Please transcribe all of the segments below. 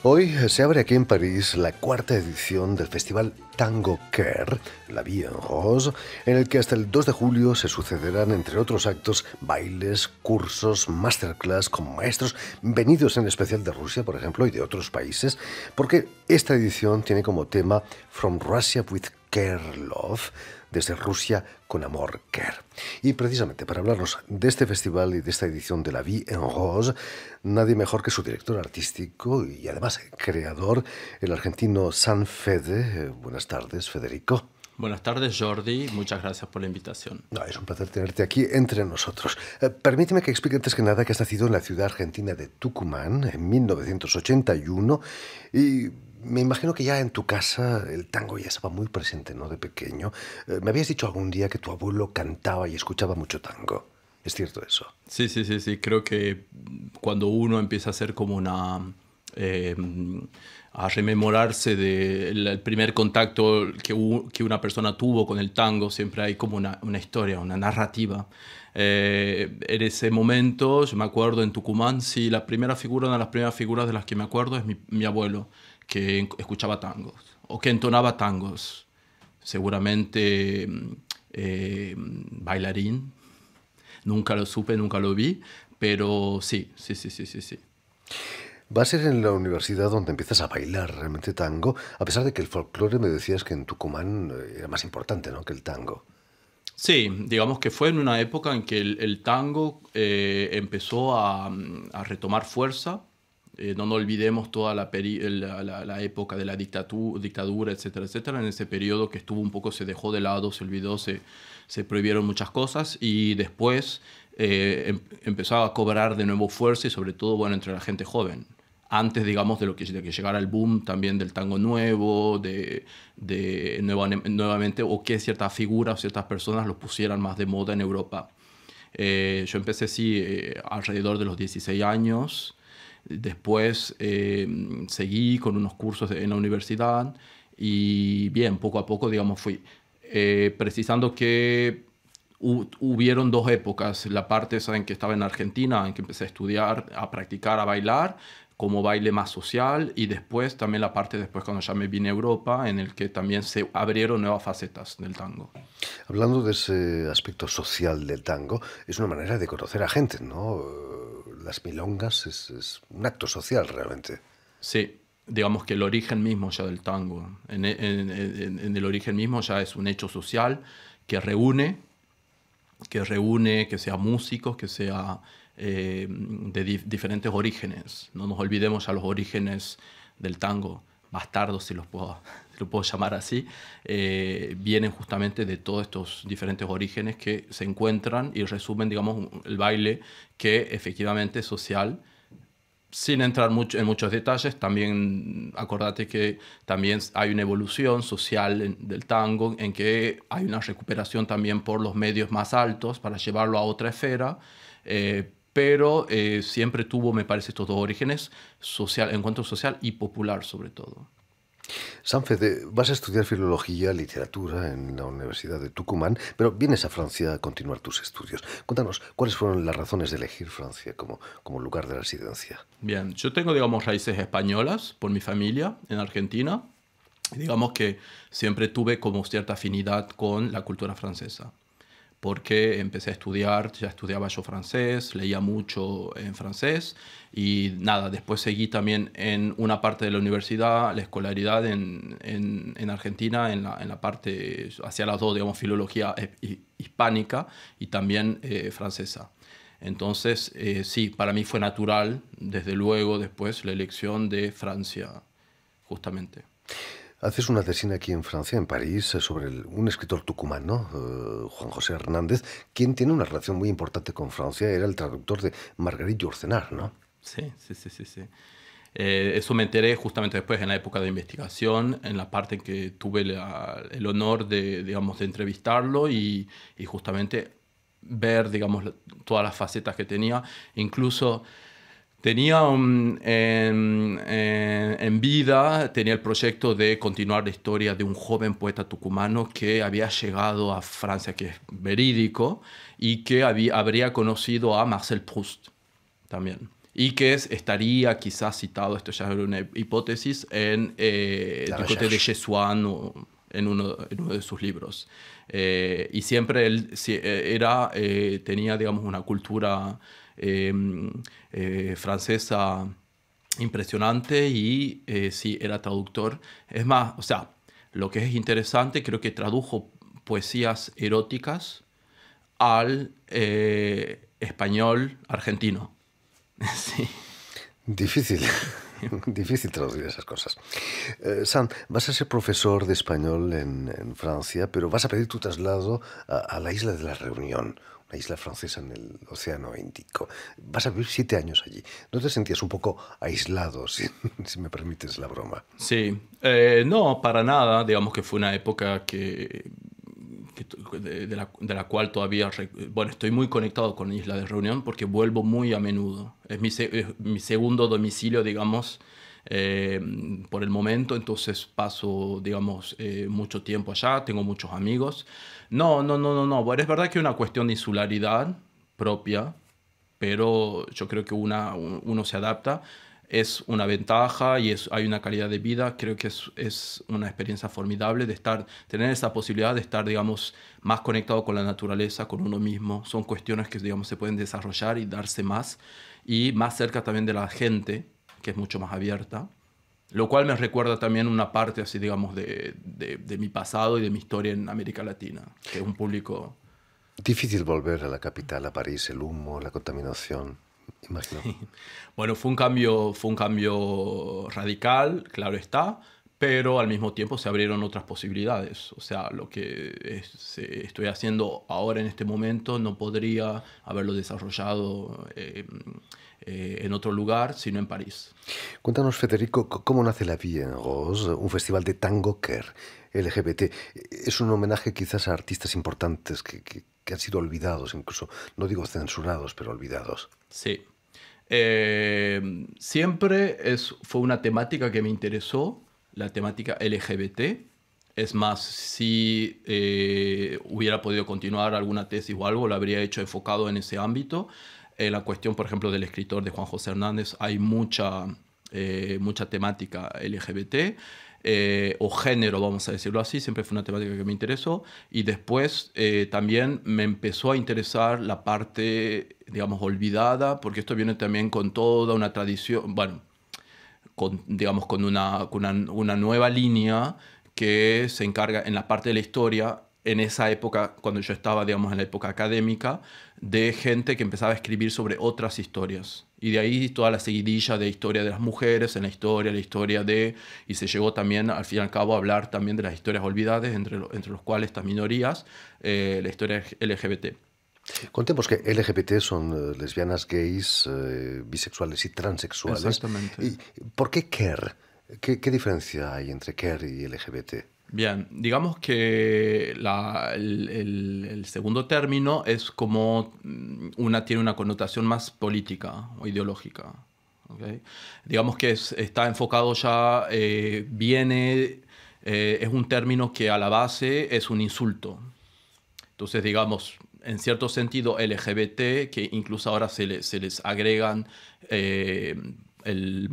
Hoy se abre aquí en París la cuarta edición del festival Tango Care, La Vie en Rose, en el que hasta el 2 de julio se sucederán, entre otros actos, bailes, cursos, masterclass con maestros venidos en especial de Rusia, por ejemplo, y de otros países, porque esta edición tiene como tema From Russia with Care Love, desde Rusia con amor care. Y precisamente para hablarnos de este festival y de esta edición de La Vie en Rose, nadie mejor que su director artístico y además creador, el argentino Sanfede. Buenas tardes, Federico. Buenas tardes, Jordi. Muchas gracias por la invitación. No, es un placer tenerte aquí entre nosotros. Permíteme que explique antes que nada que has nacido en la ciudad argentina de Tucumán en 1981 y me imagino que ya en tu casa el tango ya estaba muy presente, ¿no? De pequeño. Me habías dicho algún día que tu abuelo cantaba y escuchaba mucho tango. ¿Es cierto eso? Sí. Creo que cuando uno empieza a hacer como a rememorarse del primer contacto que una persona tuvo con el tango, siempre hay como una historia, una narrativa. En ese momento, yo me acuerdo en Tucumán, sí, una de las primeras figuras de las que me acuerdo es mi abuelo, que escuchaba tangos, o que entonaba tangos. Seguramente bailarín. Nunca lo supe, nunca lo vi, pero sí. Va a ser en la universidad donde empiezas a bailar realmente tango, a pesar de que el folclore me decías que en Tucumán era más importante, ¿no?, que el tango. Sí, digamos que fue en una época en que el tango empezó a retomar fuerza. No nos olvidemos toda la época de la dictadura, etcétera. En ese periodo que estuvo un poco, se dejó de lado, se olvidó, se prohibieron muchas cosas y después empezó a cobrar de nuevo fuerza y sobre todo, bueno, entre la gente joven. Antes, digamos, de que llegara el boom también del tango nuevo, nuevamente, o que ciertas figuras o ciertas personas lo pusieran más de moda en Europa. Yo empecé, sí, alrededor de los 16 años. Después seguí con unos cursos en la universidad y bien, poco a poco, digamos, fui precisando que hubieron dos épocas. La parte esa en que estaba en Argentina, en que empecé a estudiar, a practicar, a bailar, como baile más social, y después también la parte después cuando ya me vine a Europa, en el que también se abrieron nuevas facetas del tango. Hablando de ese aspecto social del tango, es una manera de conocer a gente, ¿no? Las milongas es un acto social realmente. Sí, digamos que el origen mismo ya del tango, en el origen mismo ya es un hecho social que reúne, que sea músicos, que sea de diferentes orígenes. No nos olvidemos ya los orígenes del tango, bastardos si lo puedo llamar así, vienen justamente de todos estos diferentes orígenes que se encuentran y resumen, digamos, el baile que efectivamente es social. Sin entrar en muchos detalles, también acordate que también hay una evolución social del tango, en que hay una recuperación también por los medios más altos para llevarlo a otra esfera, pero siempre tuvo, me parece, estos dos orígenes, social, encuentro social y popular sobre todo. Sanfede, vas a estudiar filología, literatura en la Universidad de Tucumán, pero vienes a Francia a continuar tus estudios. Cuéntanos, ¿cuáles fueron las razones de elegir Francia como lugar de residencia? Bien, yo tengo, digamos, raíces españolas por mi familia en Argentina. Digamos que siempre tuve como cierta afinidad con la cultura francesa, porque empecé a estudiar, ya estudiaba yo francés, leía mucho en francés y nada, después seguí también en una parte de la universidad, la escolaridad en Argentina, en la parte hacia las dos, digamos, filología hispánica y también francesa. Entonces, sí, para mí fue natural, desde luego, después la elección de Francia, justamente. Haces una tesina aquí en Francia, en París, sobre un escritor tucumano, Juan José Hernández, quien tiene una relación muy importante con Francia. Era el traductor de Marguerite Yourcenar, ¿no? Sí. Eso me enteré justamente después en la época de investigación, en la parte en que tuve el honor de, digamos, de entrevistarlo y justamente ver, digamos, todas las facetas que tenía. Incluso tenía en vida, tenía el proyecto de continuar la historia de un joven poeta tucumano que había llegado a Francia, que es verídico, y que habría conocido a Marcel Proust también. y que estaría quizás citado, esto ya era una hipótesis, en La Du côté de recherche. chez Swann, en uno de sus libros. Y siempre él tenía, digamos, una cultura eh, francesa impresionante y sí, era traductor. Es más, o sea, lo que es interesante, creo que tradujo poesías eróticas al español argentino. Sí. Difícil, difícil traducir esas cosas. Sam, vas a ser profesor de español en Francia, pero vas a pedir tu traslado a la isla de la Reunión, una isla francesa en el Océano Índico. Vas a vivir 7 años allí. ¿No te sentías un poco aislado, si me permites la broma? Sí, no, para nada. Digamos que fue una época de la cual todavía, bueno, estoy muy conectado con Isla de Reunión porque vuelvo muy a menudo. Es mi segundo domicilio, digamos, eh, por el momento, entonces paso, digamos, mucho tiempo allá, tengo muchos amigos. No, no, no, no, no. Bueno, es verdad que es una cuestión de insularidad propia, pero yo creo que uno se adapta. Es una ventaja y hay una calidad de vida. Creo que es una experiencia formidable de tener esa posibilidad de estar, digamos, más conectado con la naturaleza, con uno mismo. Son cuestiones que, digamos, se pueden desarrollar y darse más y más cerca también de la gente, que es mucho más abierta. Lo cual me recuerda también una parte, así, digamos, de mi pasado y de mi historia en América Latina, que es un público. Difícil volver a la capital, a París, el humo, la contaminación, imagino. Bueno, fue un cambio radical, claro está, pero al mismo tiempo se abrieron otras posibilidades. O sea, lo que estoy haciendo ahora en este momento no podría haberlo desarrollado en otro lugar, sino en París. Cuéntanos, Federico, cómo nace La Vie en Rose, un festival de tango queer, LGBT. Es un homenaje quizás a artistas importantes que han sido olvidados, incluso, no digo censurados, pero olvidados. Sí. Siempre fue una temática que me interesó, la temática LGBT. Es más, si hubiera podido continuar alguna tesis o algo, lo habría hecho enfocado en ese ámbito. En la cuestión, por ejemplo, del escritor de Juan José Hernández, hay mucha temática LGBT. O género, vamos a decirlo así, siempre fue una temática que me interesó. Y después también me empezó a interesar la parte, digamos, olvidada, porque esto viene también con toda una tradición, bueno, digamos, con una nueva línea que se encarga en la parte de la historia, en esa época, cuando yo estaba, digamos, en la época académica, de gente que empezaba a escribir sobre otras historias. Y de ahí toda la seguidilla de historia de las mujeres, en la historia de... Y se llegó también, al fin y al cabo, a hablar también de las historias olvidadas, entre los cuales estas minorías, la historia LGBT. Contemos que LGBT son lesbianas, gays, bisexuales y transexuales. Exactamente. ¿Y por qué queer? ¿Qué diferencia hay entre queer y LGBT? Bien, digamos que el segundo término es como tiene una connotación más política o ideológica. ¿Ok? Digamos que está enfocado ya, es un término que a la base es un insulto. Entonces, digamos, en cierto sentido, LGBT, que incluso ahora se les agregan el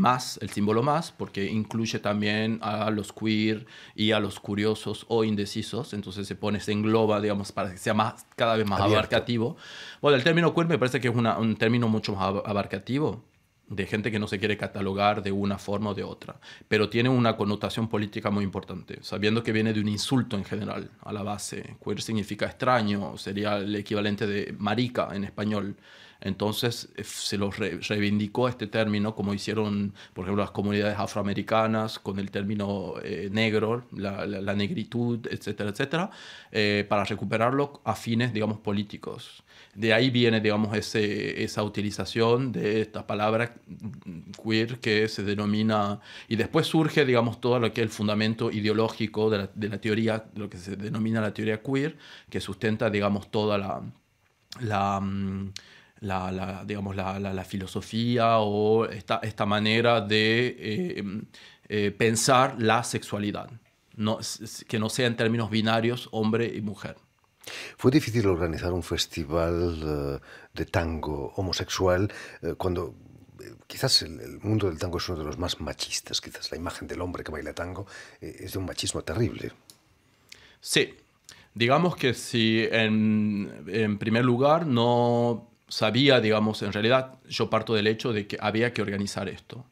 símbolo más, porque incluye también a los queer y a los curiosos o indecisos, entonces se engloba, digamos, para que sea cada vez más Abierto. abarcativo. Bueno, el término queer me parece que es un término mucho más abarcativo, de gente que no se quiere catalogar de una forma o de otra, pero tiene una connotación política muy importante, sabiendo que viene de un insulto en general a la base. Queer significa extraño, sería el equivalente de marica en español. Entonces se los reivindicó este término, como hicieron, por ejemplo, las comunidades afroamericanas con el término negro, la negritud, etcétera, etcétera, para recuperarlo a fines, digamos, políticos. De ahí viene, digamos, esa utilización de esta palabra queer que se denomina, y después surge, digamos, todo lo que es el fundamento ideológico de la teoría, lo que se denomina la teoría queer, que sustenta, digamos, toda la, mm, digamos, la filosofía o esta manera de pensar la sexualidad, que no sea en términos binarios hombre y mujer. Fue difícil organizar un festival de tango homosexual cuando quizás el mundo del tango es uno de los más machistas. Quizás la imagen del hombre que baila tango es de un machismo terrible. Sí, digamos que si en primer lugar no sabía, digamos, en realidad yo parto del hecho de que había que organizar esto.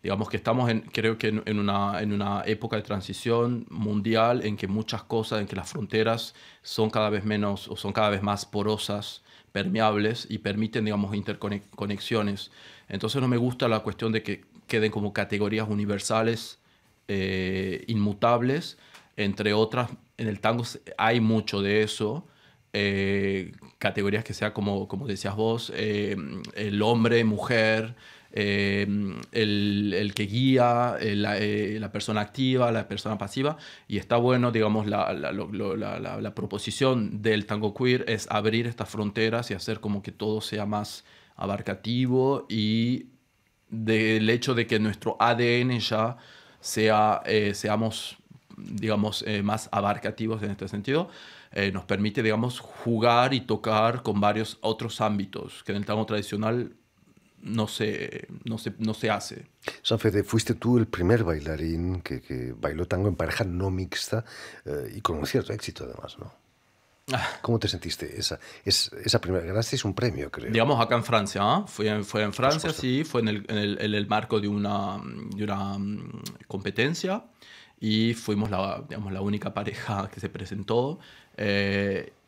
Digamos que estamos, creo que en una época de transición mundial en que muchas cosas, en que las fronteras son cada vez menos o son cada vez más porosas, permeables y permiten, digamos, interconexiones. Entonces no me gusta la cuestión de que queden como categorías universales, inmutables, entre otras. En el tango hay mucho de eso. Categorías que sea como decías vos, el hombre, mujer, el que guía, la persona activa, la persona pasiva, y está bueno, digamos, la proposición del tango queer es abrir estas fronteras y hacer como que todo sea más abarcativo y del hecho de que nuestro ADN ya seamos, digamos, más abarcativos en este sentido, nos permite, digamos, jugar y tocar con varios otros ámbitos que en el tango tradicional no se hace. Sanfede, fuiste tú el primer bailarín que bailó tango en pareja no mixta y con un cierto éxito además, ¿no? ¿Cómo te sentiste? Esa primera, ganasteis un premio, creo. Digamos acá en Francia, ¿eh? Fue en Francia, supuesto. sí, fue en el marco de una competencia y fuimos digamos, la única pareja que se presentó.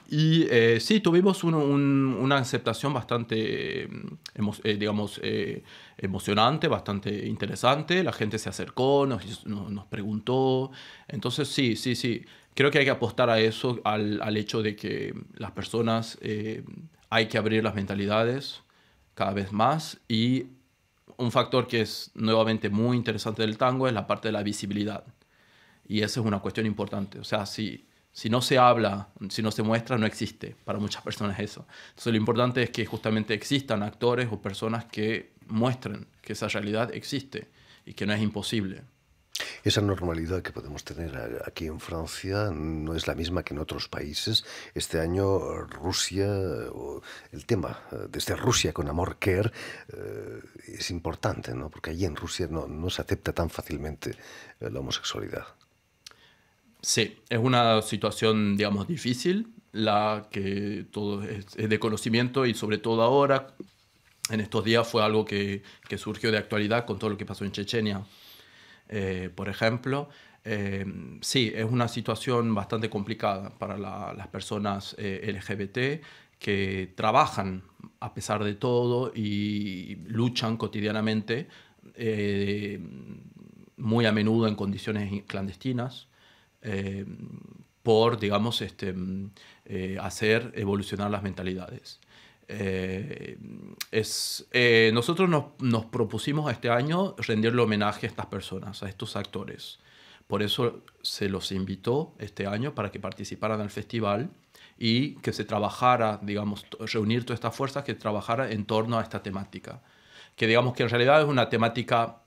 Sí, tuvimos una aceptación bastante, digamos, emocionante, bastante interesante. La gente se acercó, nos preguntó. Entonces, sí, sí, sí. Creo que hay que apostar a eso, al hecho de que las personas hay que abrir las mentalidades cada vez más. Y un factor que es nuevamente muy interesante del tango es la parte de la visibilidad. Y esa es una cuestión importante. O sea, si no se habla, si no se muestra, no existe para muchas personas eso. Entonces lo importante es que justamente existan actores o personas que muestren que esa realidad existe y que no es imposible. Esa normalidad que podemos tener aquí en Francia no es la misma que en otros países. Este año Rusia, o el tema desde Rusia con Amor Care es importante, ¿no? Porque allí en Rusia no se acepta tan fácilmente la homosexualidad. Sí, es una situación, digamos, difícil, la que todo es de conocimiento y sobre todo ahora, en estos días fue algo que surgió de actualidad con todo lo que pasó en Chechenia, por ejemplo. Sí, es una situación bastante complicada para las personas LGBT que trabajan a pesar de todo y luchan cotidianamente, eh, muy a menudo en condiciones clandestinas eh, por, digamos, hacer evolucionar las mentalidades. Nosotros nos propusimos este año rendirle homenaje a estas personas, a estos actores. Por eso se los invitó este año para que participaran del festival y que se trabajara, digamos, reunir todas estas fuerzas que trabajara en torno a esta temática. Que digamos que en realidad es una temática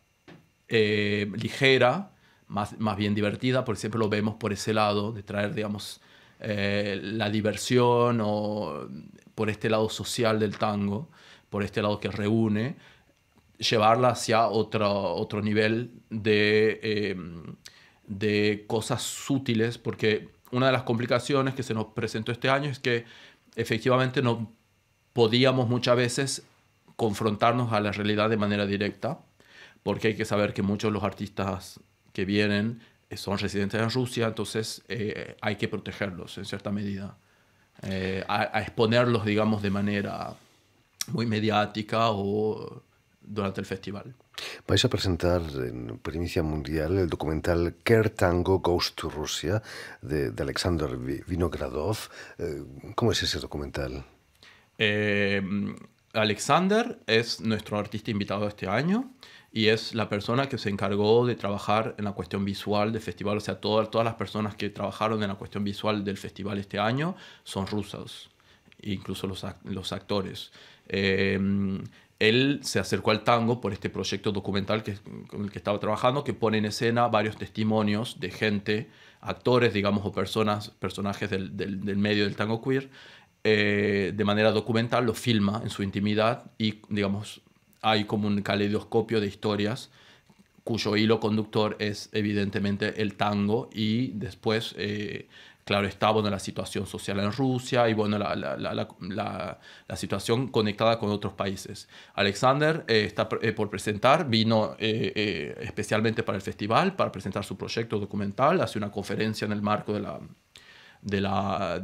ligera, más bien divertida, porque siempre lo vemos por ese lado, de traer, digamos, la diversión o por este lado social del tango, por este lado que reúne, llevarla hacia otro nivel de cosas sutiles, porque una de las complicaciones que se nos presentó este año es que efectivamente no podíamos muchas veces confrontarnos a la realidad de manera directa, porque hay que saber que muchos de los artistas que vienen son residentes en Rusia, entonces hay que protegerlos en cierta medida, a exponerlos, digamos, de manera muy mediática o durante el festival. Vais a presentar en primicia mundial el documental Care Tango Goes to Russia de Alexander Vinogradov. ¿Cómo es ese documental? Eh, Alexander es nuestro artista invitado este año y es la persona que se encargó de trabajar en la cuestión visual del festival. O sea, todas las personas que trabajaron en la cuestión visual del festival este año son rusos, incluso los actores. Él se acercó al tango por este proyecto documental con el que estaba trabajando, que pone en escena varios testimonios de gente, actores, digamos, o personajes del medio del tango queer, de manera documental, lo filma en su intimidad y, digamos, hay como un caleidoscopio de historias cuyo hilo conductor es evidentemente el tango y después, claro, está bueno, la situación social en Rusia y bueno, la situación conectada con otros países. Alexander está por presentar, vino especialmente para el festival, para presentar su proyecto documental, hace una conferencia en el marco de la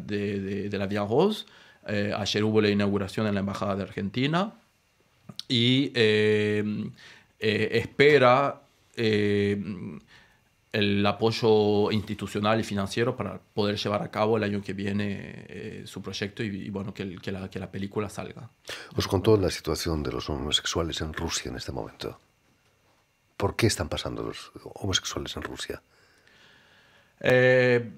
Via Rose. Ayer hubo la inauguración en la Embajada de Argentina y espera el apoyo institucional y financiero para poder llevar a cabo el año que viene su proyecto y bueno, que la película salga. Os contó la situación de los homosexuales en Rusia en este momento. ¿Por qué están pasando los homosexuales en Rusia?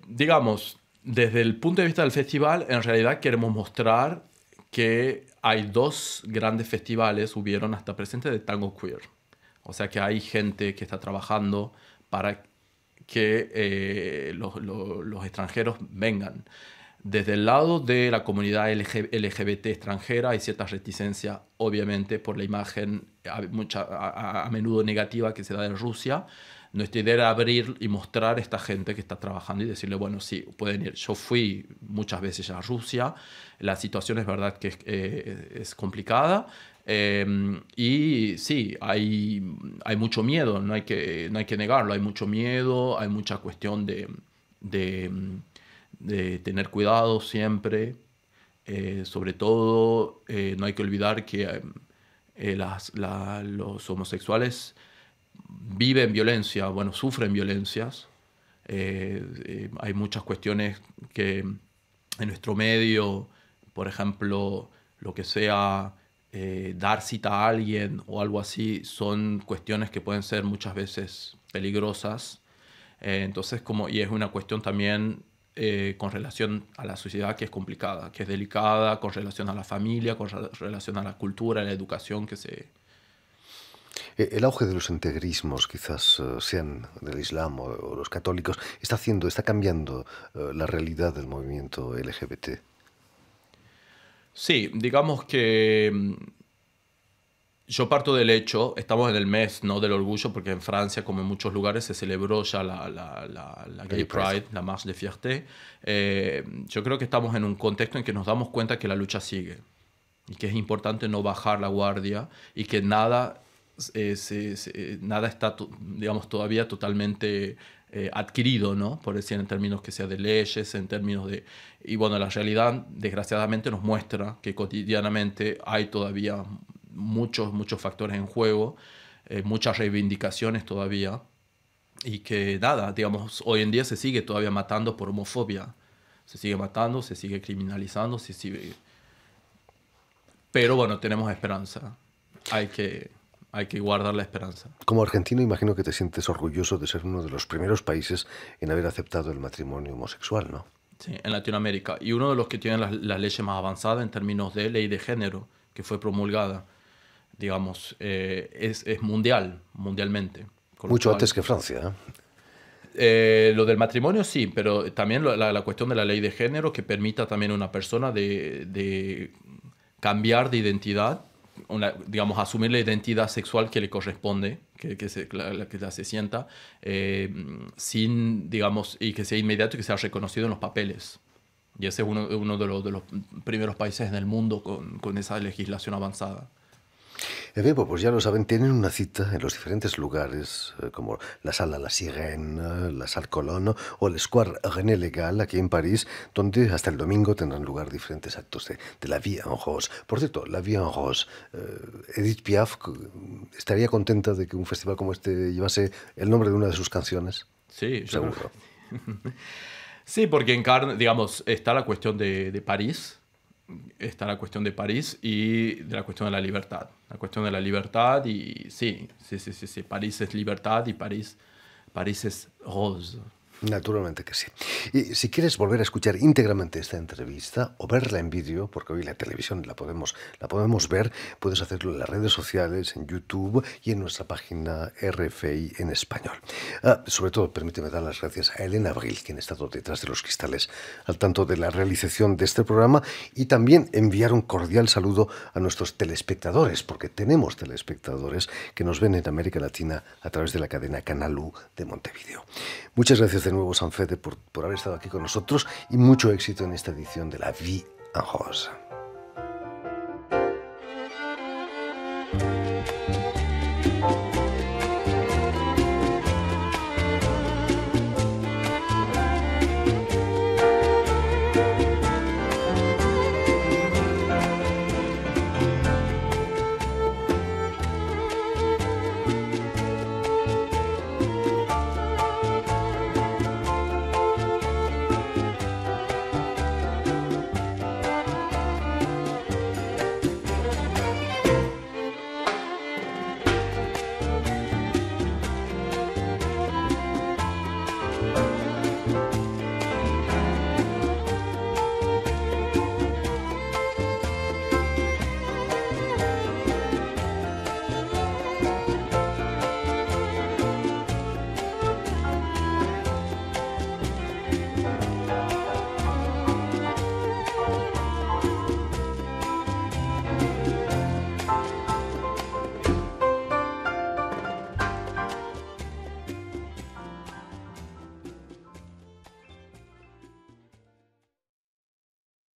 Digamos, desde el punto de vista del festival, en realidad queremos mostrar que hay dos grandes festivales, hubieron hasta presente, de tango queer. O sea que hay gente que está trabajando para que los extranjeros vengan. Desde el lado de la comunidad LGBT extranjera hay cierta reticencia, obviamente, por la imagen a menudo negativa que se da de Rusia. Nuestra idea era abrir y mostrar a esta gente que está trabajando y decirle, bueno, sí, pueden ir. Yo fui muchas veces a Rusia, la situación es verdad que es complicada, y sí, hay mucho miedo, no hay que negarlo, hay mucho miedo, hay mucha cuestión de tener cuidado siempre, sobre todo no hay que olvidar que los homosexuales viven violencia, bueno, sufren violencias. Hay muchas cuestiones que en nuestro medio, por ejemplo, lo que sea dar cita a alguien o algo así, son cuestiones que pueden ser muchas veces peligrosas. Entonces, y es una cuestión también con relación a la sociedad que es complicada, que es delicada, con relación a la familia, con relación a la cultura, a la educación que se... El auge de los integrismos, quizás sean del Islam o los católicos, está cambiando la realidad del movimiento LGBT. Sí, digamos que yo parto del hecho, estamos en el mes, ¿no?, del orgullo, porque en Francia, como en muchos lugares, se celebró ya la Gay Pride, la Marche de Fierté. Yo creo que estamos en un contexto en que nos damos cuenta que la lucha sigue y que es importante no bajar la guardia y que nada está, digamos, todavía totalmente adquirido, ¿no? Por decir, en términos que sea de leyes, en términos de... Y bueno, la realidad, desgraciadamente, nos muestra que cotidianamente hay todavía muchos factores en juego, muchas reivindicaciones todavía, y que nada, digamos, hoy en día se sigue todavía matando por homofobia. Se sigue matando, se sigue criminalizando, se sigue... Pero bueno, tenemos esperanza. Hay que guardar la esperanza. Como argentino, imagino que te sientes orgulloso de ser uno de los primeros países en haber aceptado el matrimonio homosexual, ¿no? Sí, en Latinoamérica. Y uno de los que tienen la ley más avanzada en términos de ley de género, que fue promulgada, digamos, es mundialmente. Mucho antes que Francia, Lo del matrimonio sí, pero también la cuestión de la ley de género que permita también a una persona de cambiar de identidad, digamos, asumir la identidad sexual que le corresponde, que se sienta, sin, digamos, y que sea inmediato y que sea reconocido en los papeles. Y ese es uno de los primeros países en el mundo con esa legislación avanzada. Bebo, pues ya lo saben, tienen una cita en los diferentes lugares, como la Sala La Sirène, la Salle Colonne o el Square René Legal, aquí en París, donde hasta el domingo tendrán lugar diferentes actos de la Vie en Rose. Por cierto, la Vie en Rose, Edith Piaf estaría contenta de que un festival como este llevase el nombre de una de sus canciones. Sí, seguro. Sí, porque digamos, está la cuestión de París. Está la cuestión de París y de la cuestión de la libertad. La cuestión de la libertad y sí. París es libertad y París es rose. Naturalmente que sí. Y si quieres volver a escuchar íntegramente esta entrevista o verla en vídeo, porque hoy la televisión la podemos ver, puedes hacerlo en las redes sociales, en YouTube y en nuestra página RFI en español. Sobre todo, permíteme dar las gracias a Elena Abril, quien ha estado detrás de los cristales al tanto de la realización de este programa, y también enviar un cordial saludo a nuestros telespectadores, porque tenemos telespectadores que nos ven en América Latina a través de la cadena Canal U de Montevideo. Muchas gracias de nuevo, Sanfede, por haber estado aquí con nosotros y mucho éxito en esta edición de La Vie en Rose.